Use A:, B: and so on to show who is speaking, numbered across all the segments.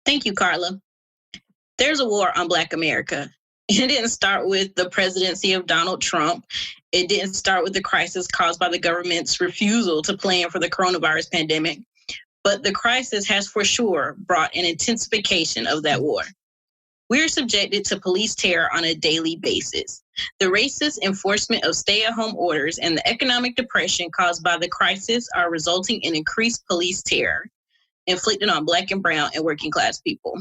A: Thank you, Carla. There's a war on Black America. It didn't start with the presidency of Donald Trump. It didn't start with the crisis caused by the government's refusal to plan for the coronavirus pandemic. But the crisis has for sure brought an intensification of that war. We are subjected to police terror on a daily basis. The racist enforcement of stay-at-home orders and the economic depression caused by the crisis are resulting in increased police terror inflicted on Black and brown and working class people.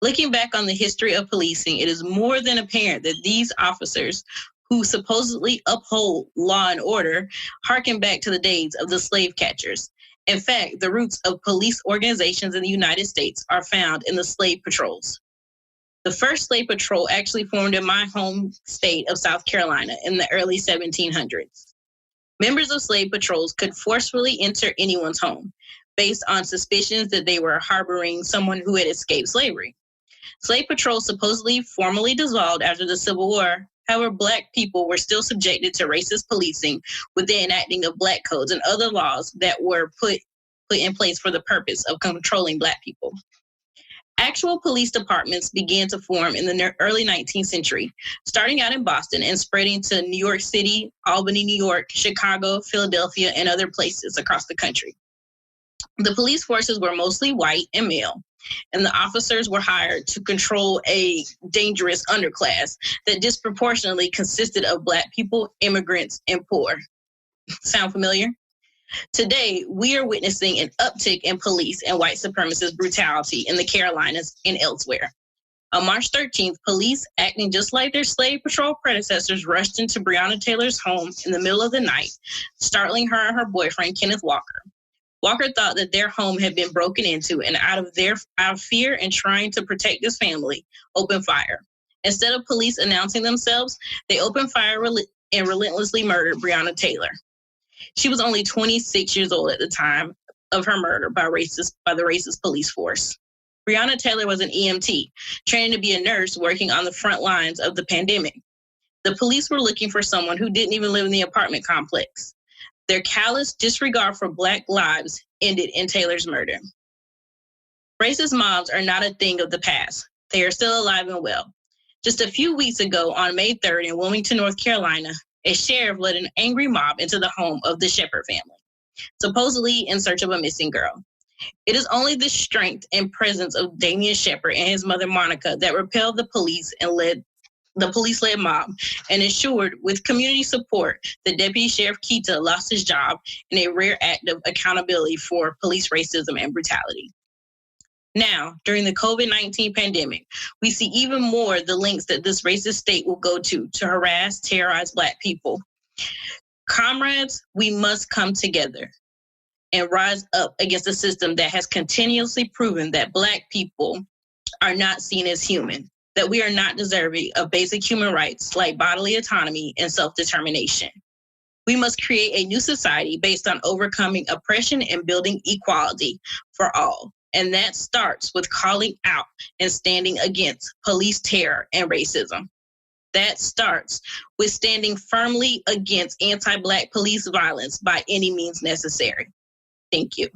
A: Looking back on the history of policing, it is more than apparent that these officers who supposedly uphold law and order harken back to the days of the slave catchers. In fact, the roots of police organizations in the United States are found in the slave patrols. The first slave patrol actually formed in my home state of South Carolina in the early 1700s. Members of slave patrols could forcefully enter anyone's home based on suspicions that they were harboring someone who had escaped slavery. Slave patrols supposedly formally dissolved after the Civil War. However, Black people were still subjected to racist policing with the enacting of Black codes and other laws that were put in place for the purpose of controlling Black people. Actual police departments began to form in the early 19th century, starting out in Boston and spreading to New York City, Albany, New York, Chicago, Philadelphia, and other places across the country. The police forces were mostly white and male, and the officers were hired to control a dangerous underclass that disproportionately consisted of Black people, immigrants, and poor. Sound familiar? Today, we are witnessing an uptick in police and white supremacist brutality in the Carolinas and elsewhere. On March 13th, police, acting just like their slave patrol predecessors, rushed into Breonna Taylor's home in the middle of the night, startling her and her boyfriend, Kenneth Walker. Walker thought that their home had been broken into, and out of fear and trying to protect his family, opened fire. Instead of police announcing themselves, they opened fire and relentlessly murdered Breonna Taylor. She was only 26 years old at the time of her murder by the racist police force. Breonna Taylor was an EMT, trained to be a nurse working on the front lines of the pandemic. The police were looking for someone who didn't even live in the apartment complex. Their callous disregard for Black lives ended in Taylor's murder. Racist mobs are not a thing of the past. They are still alive and well. Just a few weeks ago, on May 3rd in Wilmington, North Carolina, a sheriff led an angry mob into the home of the Shepherd family, supposedly in search of a missing girl. It is only the strength and presence of Damian Shepherd and his mother Monica that repelled the police and led the police-led mob and ensured, with community support, that Deputy Sheriff Keita lost his job in a rare act of accountability for police racism and brutality. Now, during the COVID-19 pandemic, we see even more the lengths that this racist state will go to harass, terrorize Black people. Comrades, we must come together and rise up against a system that has continuously proven that Black people are not seen as human, that we are not deserving of basic human rights like bodily autonomy and self-determination. We must create a new society based on overcoming oppression and building equality for all. And that starts with calling out and standing against police terror and racism. That starts with standing firmly against anti-Black police violence by any means necessary. Thank you.